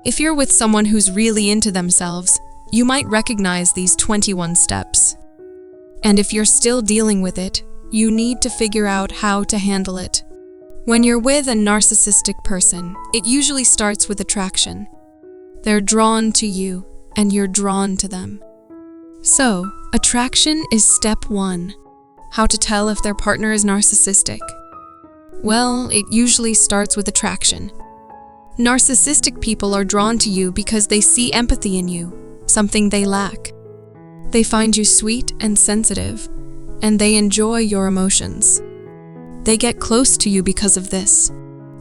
If you're with someone who's really into themselves, you might recognize these 21 steps. And if you're still dealing with it, you need to figure out how to handle it. When you're with a narcissistic person, it usually starts with attraction. They're drawn to you, and you're drawn to them. So, attraction is step 1. How to tell if their partner is narcissistic? Well, it usually starts with attraction. Narcissistic people are drawn to you because they see empathy in you, something they lack. They find you sweet and sensitive, and they enjoy your emotions. They get close to you because of this.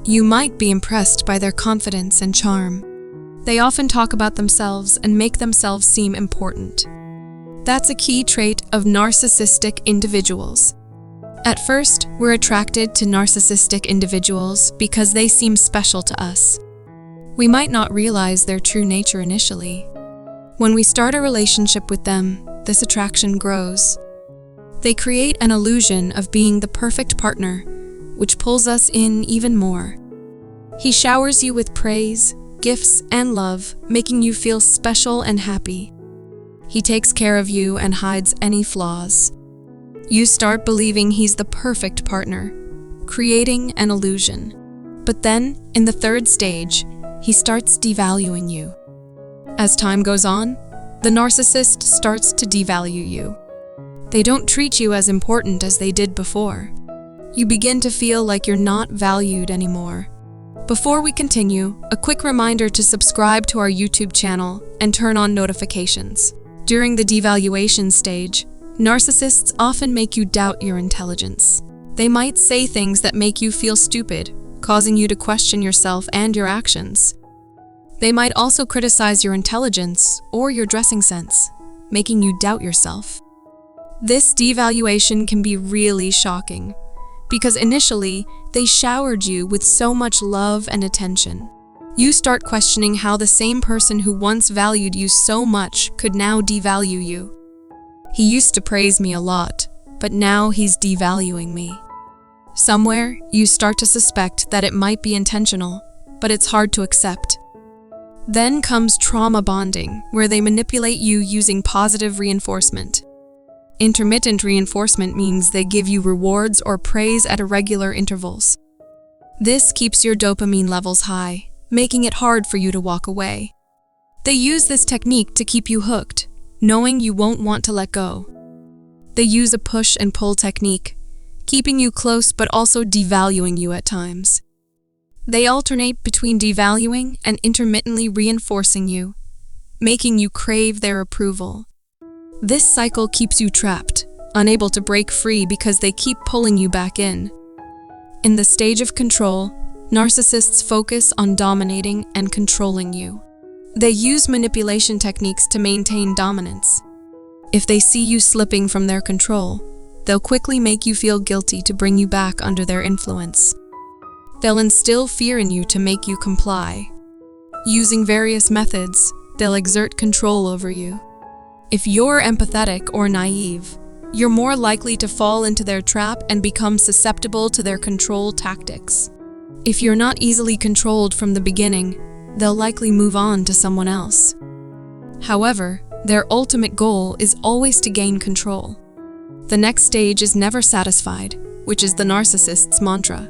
You might be impressed by their confidence and charm. They often talk about themselves and make themselves seem important. That's a key trait of narcissistic individuals. At first, we're attracted to narcissistic individuals because they seem special to us. We might not realize their true nature initially. When we start a relationship with them, this attraction grows. They create an illusion of being the perfect partner, which pulls us in even more. He showers you with praise, gifts, and love, making you feel special and happy. He takes care of you and hides any flaws. You start believing he's the perfect partner, creating an illusion. But then, in the third stage, he starts devaluing you. As time goes on, the narcissist starts to devalue you. They don't treat you as important as they did before. You begin to feel like you're not valued anymore. Before we continue, a quick reminder to subscribe to our YouTube channel and turn on notifications. During the devaluation stage, narcissists often make you doubt your intelligence. They might say things that make you feel stupid, causing you to question yourself and your actions. They might also criticize your intelligence or your dressing sense, making you doubt yourself. This devaluation can be really shocking, because initially, they showered you with so much love and attention. You start questioning how the same person who once valued you so much could now devalue you. He used to praise me a lot, but now he's devaluing me. Somewhere, you start to suspect that it might be intentional, but it's hard to accept. Then comes trauma bonding, where they manipulate you using positive reinforcement. Intermittent reinforcement means they give you rewards or praise at irregular intervals. This keeps your dopamine levels high, making it hard for you to walk away. They use this technique to keep you hooked, knowing you won't want to let go. They use a push and pull technique, keeping you close but also devaluing you at times. They alternate between devaluing and intermittently reinforcing you, making you crave their approval. This cycle keeps you trapped, unable to break free because they keep pulling you back in. In the stage of control, narcissists focus on dominating and controlling you. They use manipulation techniques to maintain dominance. If they see you slipping from their control, they'll quickly make you feel guilty to bring you back under their influence. They'll instill fear in you to make you comply. Using various methods, they'll exert control over you. If you're empathetic or naive, you're more likely to fall into their trap and become susceptible to their control tactics. If you're not easily controlled from the beginning, they'll likely move on to someone else. However, their ultimate goal is always to gain control. The next stage is never satisfied, which is the narcissist's mantra.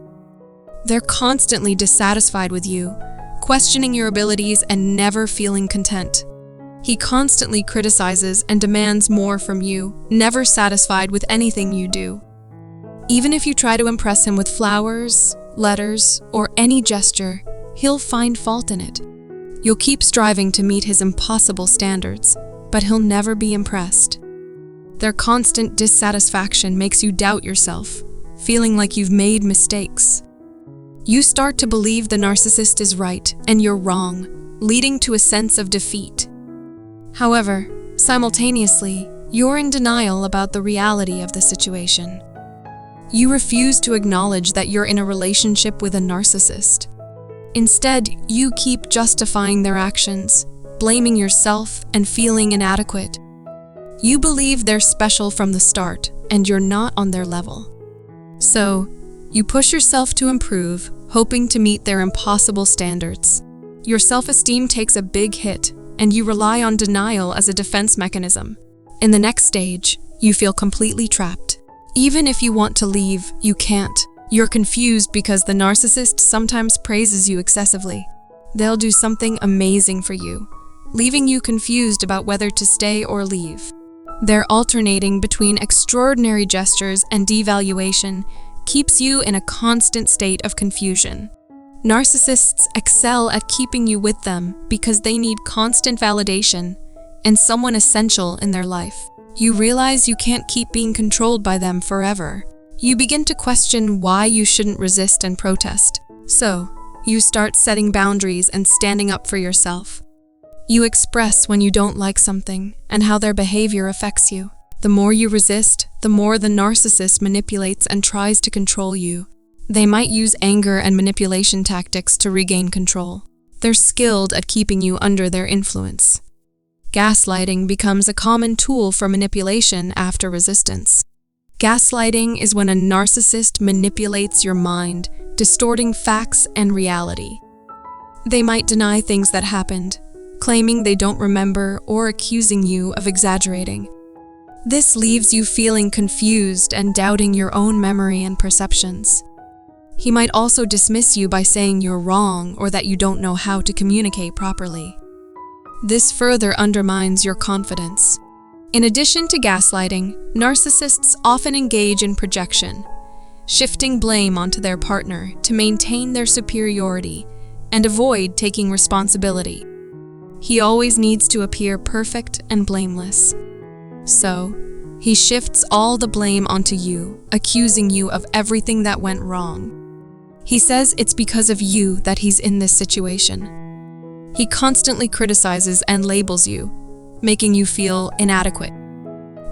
They're constantly dissatisfied with you, questioning your abilities and never feeling content. He constantly criticizes and demands more from you, never satisfied with anything you do. Even if you try to impress him with flowers, letters, or any gesture, he'll find fault in it. You'll keep striving to meet his impossible standards, but he'll never be impressed. Their constant dissatisfaction makes you doubt yourself, feeling like you've made mistakes. You start to believe the narcissist is right and you're wrong, leading to a sense of defeat. However, simultaneously, you're in denial about the reality of the situation. You refuse to acknowledge that you're in a relationship with a narcissist. Instead, you keep justifying their actions, blaming yourself, and feeling inadequate. You believe they're special from the start, and you're not on their level. So, you push yourself to improve, hoping to meet their impossible standards. Your self-esteem takes a big hit, and you rely on denial as a defense mechanism. In the next stage, you feel completely trapped. Even if you want to leave, you can't. You're confused because the narcissist sometimes praises you excessively. They'll do something amazing for you, leaving you confused about whether to stay or leave. Their alternating between extraordinary gestures and devaluation keeps you in a constant state of confusion. Narcissists excel at keeping you with them because they need constant validation and someone essential in their life. You realize you can't keep being controlled by them forever. You begin to question why you shouldn't resist and protest. So, you start setting boundaries and standing up for yourself. You express when you don't like something and how their behavior affects you. The more you resist, the more the narcissist manipulates and tries to control you. They might use anger and manipulation tactics to regain control. They're skilled at keeping you under their influence. Gaslighting becomes a common tool for manipulation after resistance. Gaslighting is when a narcissist manipulates your mind, distorting facts and reality. They might deny things that happened, claiming they don't remember or accusing you of exaggerating. This leaves you feeling confused and doubting your own memory and perceptions. He might also dismiss you by saying you're wrong or that you don't know how to communicate properly. This further undermines your confidence. In addition to gaslighting, narcissists often engage in projection, shifting blame onto their partner to maintain their superiority and avoid taking responsibility. He always needs to appear perfect and blameless. So, he shifts all the blame onto you, accusing you of everything that went wrong. He says it's because of you that he's in this situation. He constantly criticizes and labels you, making you feel inadequate.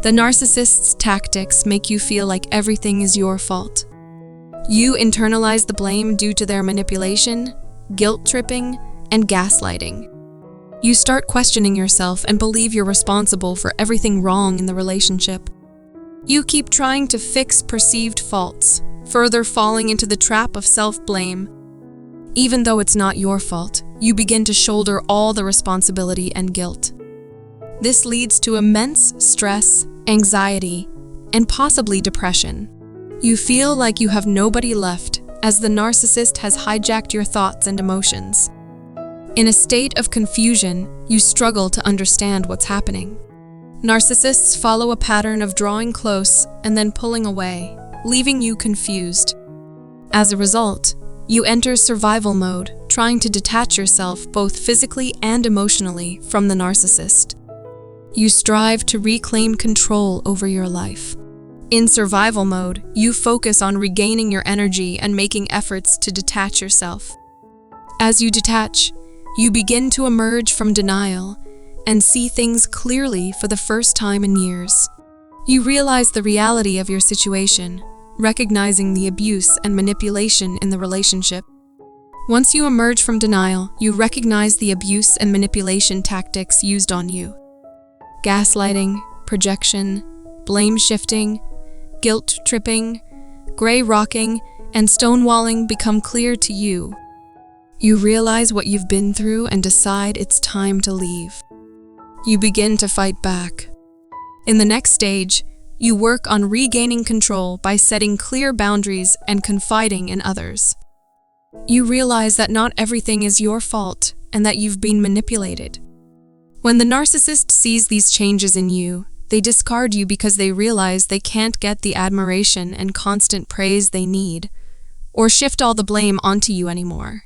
The narcissist's tactics make you feel like everything is your fault. You internalize the blame due to their manipulation, guilt-tripping, and gaslighting. You start questioning yourself and believe you're responsible for everything wrong in the relationship. You keep trying to fix perceived faults, further falling into the trap of self-blame. Even though it's not your fault, you begin to shoulder all the responsibility and guilt. This leads to immense stress, anxiety, and possibly depression. You feel like you have nobody left, as the narcissist has hijacked your thoughts and emotions. In a state of confusion, you struggle to understand what's happening. Narcissists follow a pattern of drawing close and then pulling away, leaving you confused. As a result, you enter survival mode, trying to detach yourself both physically and emotionally from the narcissist. You strive to reclaim control over your life. In survival mode, you focus on regaining your energy and making efforts to detach yourself. As you detach, you begin to emerge from denial and see things clearly for the first time in years. You realize the reality of your situation, recognizing the abuse and manipulation in the relationship. Once you emerge from denial, you recognize the abuse and manipulation tactics used on you. Gaslighting, projection, blame shifting, guilt tripping, gray rocking, and stonewalling become clear to you. You realize what you've been through and decide it's time to leave. You begin to fight back. In the next stage, you work on regaining control by setting clear boundaries and confiding in others. You realize that not everything is your fault and that you've been manipulated. When the narcissist sees these changes in you, they discard you because they realize they can't get the admiration and constant praise they need, or shift all the blame onto you anymore.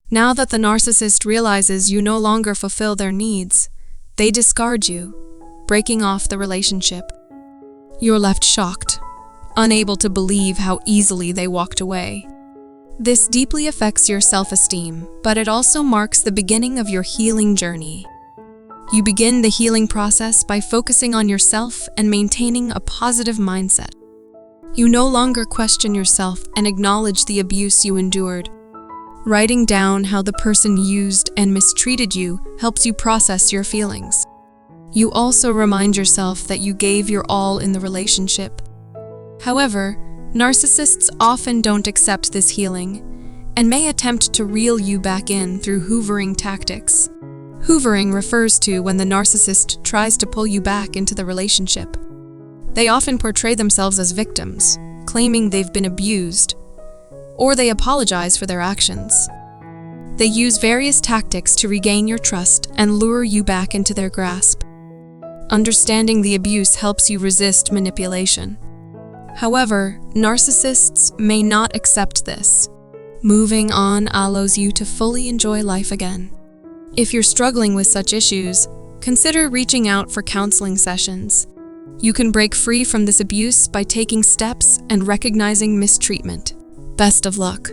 Now that the narcissist realizes you no longer fulfill their needs, they discard you, breaking off the relationship. You're left shocked, unable to believe how easily they walked away. This deeply affects your self-esteem, but it also marks the beginning of your healing journey. You begin the healing process by focusing on yourself and maintaining a positive mindset. You no longer question yourself and acknowledge the abuse you endured. Writing down how the person used and mistreated you helps you process your feelings. You also remind yourself that you gave your all in the relationship. However, narcissists often don't accept this healing, and may attempt to reel you back in through hoovering tactics. Hoovering refers to when the narcissist tries to pull you back into the relationship. They often portray themselves as victims, claiming they've been abused, or they apologize for their actions. They use various tactics to regain your trust and lure you back into their grasp. Understanding the abuse helps you resist manipulation. However, narcissists may not accept this. Moving on allows you to fully enjoy life again. If you're struggling with such issues, consider reaching out for counseling sessions. You can break free from this abuse by taking steps and recognizing mistreatment. Best of luck.